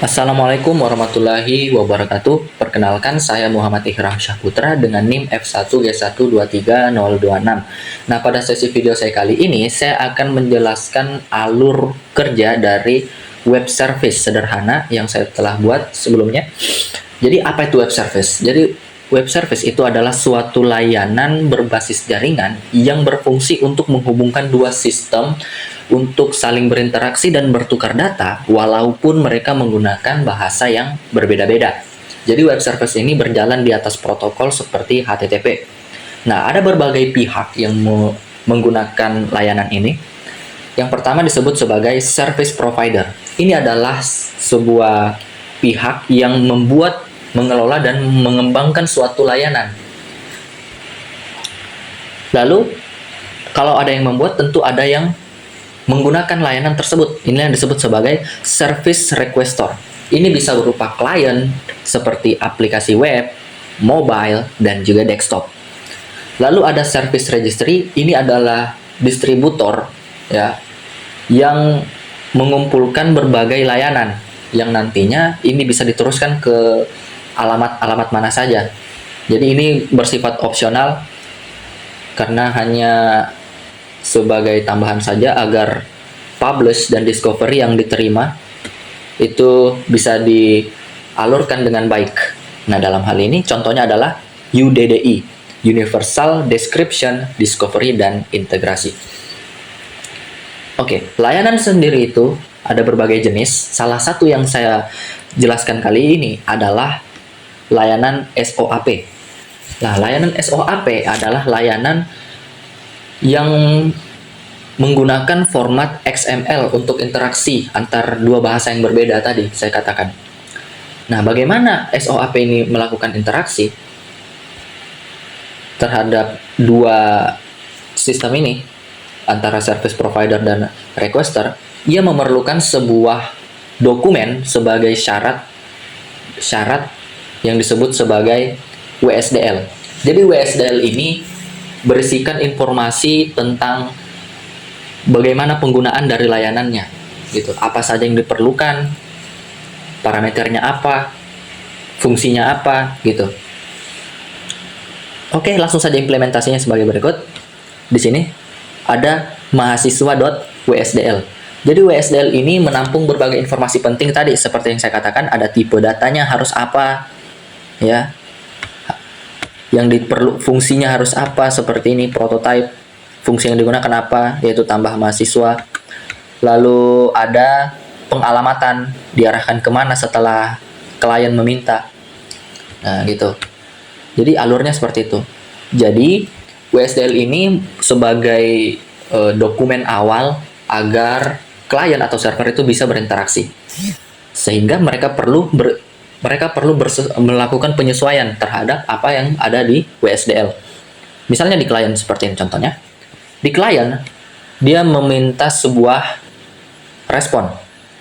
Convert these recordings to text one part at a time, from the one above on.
Assalamualaikum warahmatullahi wabarakatuh. Perkenalkan, saya Muhammad Ihram Syahputra dengan NIM F1G1230226. Nah, pada sesi video saya kali ini, saya akan menjelaskan alur kerja dari web service sederhana yang saya telah buat sebelumnya. Jadi, apa itu web service? Jadi, web service itu adalah suatu layanan berbasis jaringan yang berfungsi untuk menghubungkan dua sistem untuk saling berinteraksi dan bertukar data walaupun mereka menggunakan bahasa yang berbeda-beda. Jadi web service ini berjalan di atas protokol seperti HTTP. Nah, ada berbagai pihak yang menggunakan layanan ini. Yang pertama disebut sebagai service provider. Ini adalah sebuah pihak yang membuat, mengelola, dan mengembangkan suatu layanan. Lalu, kalau ada yang membuat, tentu ada yang menggunakan layanan tersebut. Ini yang disebut sebagai service requester. Ini bisa berupa klien seperti aplikasi web, mobile, dan juga desktop. Lalu ada service registry. Ini adalah distributor ya yang mengumpulkan berbagai layanan yang nantinya ini bisa diteruskan ke alamat-alamat mana saja. Jadi ini bersifat opsional karena hanya sebagai tambahan saja agar publish dan discovery yang diterima itu bisa dialurkan dengan baik. Nah, dalam hal ini contohnya adalah UDDI, Universal Description, Discovery, dan Integrasi. Oke, layanan sendiri itu ada berbagai jenis. Salah satu yang saya jelaskan kali ini adalah layanan SOAP. Nah, layanan SOAP adalah layanan yang menggunakan format XML untuk interaksi antar dua bahasa yang berbeda tadi saya katakan. Nah, bagaimana SOAP ini melakukan interaksi terhadap dua sistem ini antara service provider dan requester? Ia memerlukan sebuah dokumen sebagai syarat yang disebut sebagai WSDL. Jadi WSDL ini berisikan informasi tentang bagaimana penggunaan dari layanannya, gitu. Apa saja yang diperlukan, parameternya apa, fungsinya apa, gitu. Oke, langsung saja implementasinya sebagai berikut. Di sini ada mahasiswa.wsdl. Jadi WSDL ini menampung berbagai informasi penting tadi seperti yang saya katakan, ada tipe datanya harus apa, ya. Yang fungsinya harus apa seperti ini, prototype, fungsi yang digunakan apa, yaitu tambah mahasiswa. Lalu ada pengalamatan, diarahkan kemana setelah klien meminta. Nah, gitu. Jadi alurnya seperti itu. Jadi WSDL ini sebagai dokumen awal agar klien atau server itu bisa berinteraksi. Sehingga mereka perlu melakukan penyesuaian terhadap apa yang ada di WSDL. Misalnya di klien seperti ini contohnya. Di klien, dia meminta sebuah respon.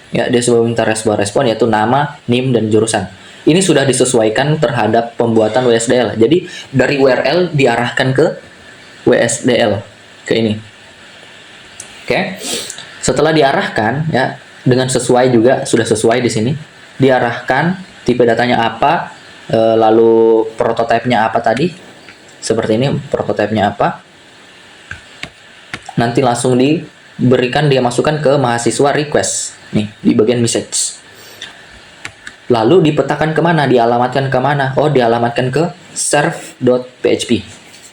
Ya, dia meminta sebuah respon yaitu nama, NIM, dan jurusan. Ini sudah disesuaikan terhadap pembuatan WSDL. Jadi dari URL diarahkan ke WSDL, ke ini. Oke. Setelah diarahkan ya dengan sesuai juga, sudah sesuai di sini. Diarahkan tipe datanya apa, lalu prototipenya apa tadi, seperti ini prototipenya apa, nanti langsung diberikan, dia masukkan ke mahasiswa request, nih di bagian message, lalu dipetakan kemana, dialamatkan kemana, oh dialamatkan ke serve.php.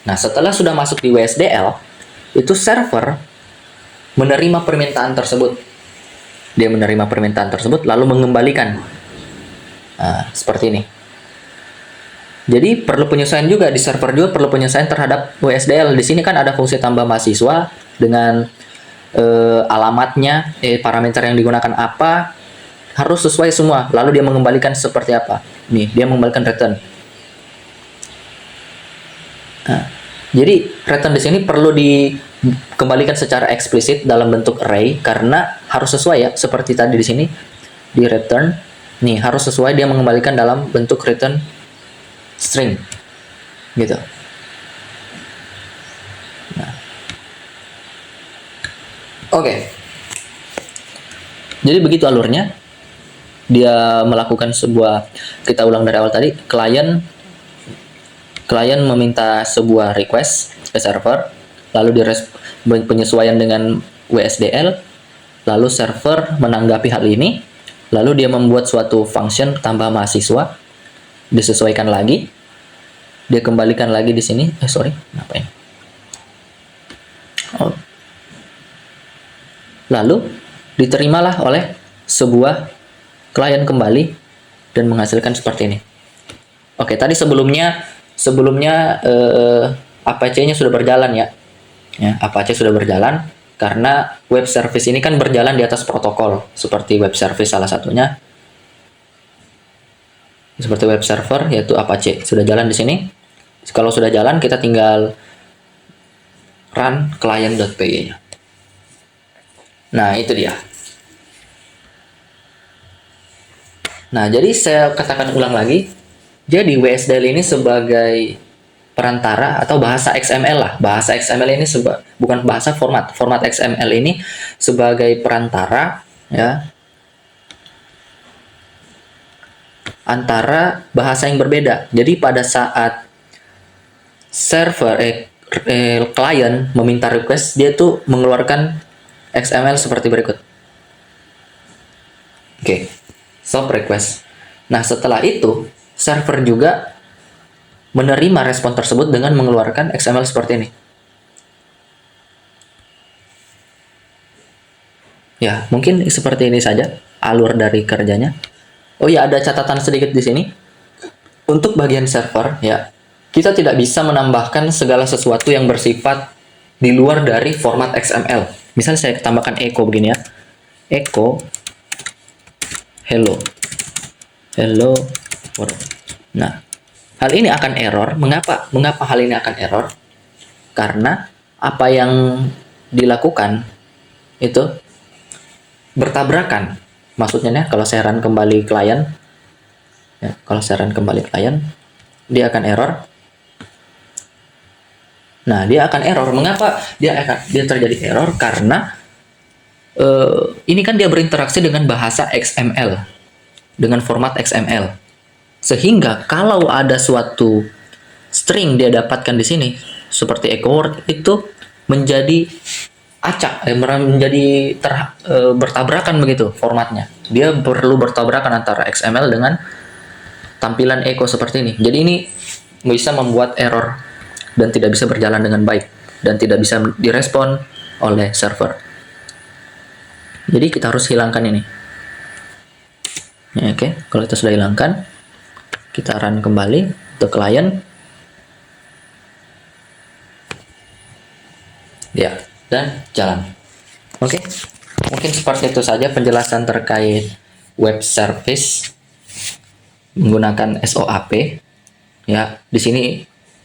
Nah, setelah sudah masuk di WSDL, itu server menerima permintaan tersebut, dia menerima permintaan tersebut lalu mengembalikan. Nah, seperti ini. Jadi perlu penyesuaian juga di server, juga perlu penyesuaian terhadap WSDL. Di sini kan ada fungsi tambah mahasiswa dengan alamatnya, parameter yang digunakan apa, harus sesuai semua. Lalu dia mengembalikan seperti apa? Nih, dia mengembalikan return. Nah, jadi return di sini perlu dikembalikan secara eksplisit dalam bentuk array karena harus sesuai ya, seperti tadi di sini di return. Nih, harus sesuai, dia mengembalikan dalam bentuk return string. Gitu. Nah. Oke. Jadi begitu alurnya. dia melakukan sebuah, kita ulang dari awal tadi, klien meminta sebuah request ke server, lalu penyesuaian dengan WSDL, lalu server menanggapi hal ini, lalu dia membuat suatu function tambah mahasiswa, disesuaikan lagi, dia kembalikan lagi di sini. Kenapa ini? Lalu diterimalah oleh sebuah klien kembali dan menghasilkan seperti ini. Oke, tadi sebelumnya Apache-nya sudah berjalan ya. Apache sudah berjalan karena web service ini kan berjalan di atas protokol seperti web service salah satunya. Seperti web server yaitu Apache sudah jalan di sini. Kalau sudah jalan kita tinggal run client.py-nya. Nah, itu dia. Nah, jadi saya katakan ulang lagi. Jadi WSDL ini sebagai perantara atau bahasa XML lah. Bahasa XML ini bukan bahasa format XML ini sebagai perantara ya antara bahasa yang berbeda. Jadi pada saat klien meminta request, dia tuh mengeluarkan XML seperti berikut. Oke, stop request. Nah, setelah itu server juga menerima respon tersebut dengan mengeluarkan XML seperti ini. Ya, mungkin seperti ini saja alur dari kerjanya. Oh ya, ada catatan sedikit di sini. Untuk bagian server, ya, kita tidak bisa menambahkan segala sesuatu yang bersifat di luar dari format XML. Misal saya tambahkan echo begini ya. Echo hello world. Nah, hal ini akan error. Mengapa hal ini akan error? Karena apa yang dilakukan itu bertabrakan. Maksudnya kalau saya run kembali klien, ya, dia akan error. Nah, dia akan error. Mengapa dia terjadi error? Karena ini kan dia berinteraksi dengan bahasa XML, dengan format XML. Sehingga kalau ada suatu string dia dapatkan di sini, seperti echo word, itu menjadi acak, menjadi bertabrakan begitu formatnya. Dia perlu bertabrakan antara XML dengan tampilan echo seperti ini. Jadi ini bisa membuat error dan tidak bisa berjalan dengan baik dan tidak bisa direspon oleh server. Jadi kita harus hilangkan ini. Ya, oke, kalau kita sudah hilangkan, kita run kembali ke klien. Ya, dan jalan. Oke. Mungkin seperti itu saja penjelasan terkait web service menggunakan SOAP. Ya, di sini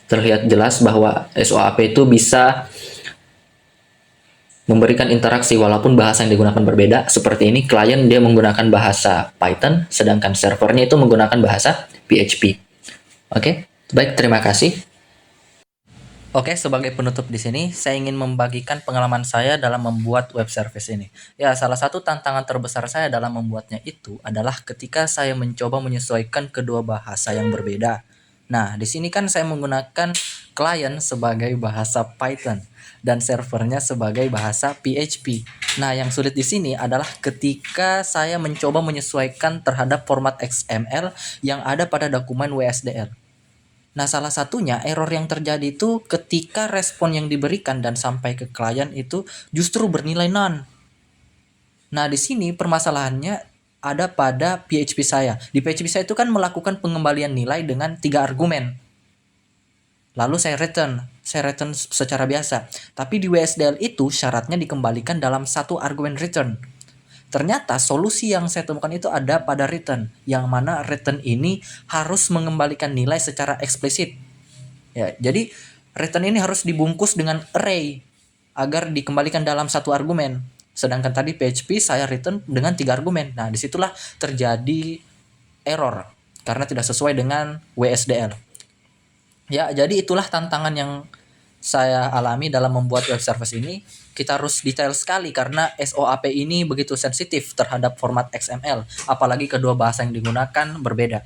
terlihat jelas bahwa SOAP itu bisa memberikan interaksi walaupun bahasa yang digunakan berbeda. Seperti ini, klien dia menggunakan bahasa Python, sedangkan servernya itu menggunakan bahasa PHP. Oke, baik, terima kasih. Oke, sebagai penutup di sini, saya ingin membagikan pengalaman saya dalam membuat web service ini. Ya, salah satu tantangan terbesar saya dalam membuatnya itu adalah ketika saya mencoba menyesuaikan kedua bahasa yang berbeda. Nah, di sini kan saya menggunakan klien sebagai bahasa Python dan servernya sebagai bahasa PHP. Nah, yang sulit di sini adalah ketika saya mencoba menyesuaikan terhadap format XML yang ada pada dokumen WSDL. Nah, salah satunya error yang terjadi itu ketika respon yang diberikan dan sampai ke klien itu justru bernilai none. Nah, di sini permasalahannya ada pada PHP saya. Di PHP saya itu kan melakukan pengembalian nilai dengan 3 argumen. Lalu saya return secara biasa. Tapi di WSDL itu syaratnya dikembalikan dalam 1 argumen return. Ternyata solusi yang saya temukan itu ada pada return, yang mana return ini harus mengembalikan nilai secara eksplisit. Ya, jadi return ini harus dibungkus dengan array agar dikembalikan dalam 1 argumen. Sedangkan tadi PHP saya return dengan 3 argumen. Nah, disitulah terjadi error karena tidak sesuai dengan WSDL. Ya, jadi itulah tantangan yang saya alami dalam membuat web service ini, kita harus detail sekali karena SOAP ini begitu sensitif terhadap format XML, apalagi kedua bahasa yang digunakan berbeda.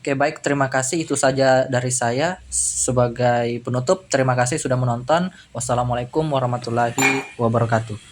Oke, baik, terima kasih, itu saja dari saya. Sebagai penutup, terima kasih sudah menonton. Wassalamualaikum warahmatullahi wabarakatuh.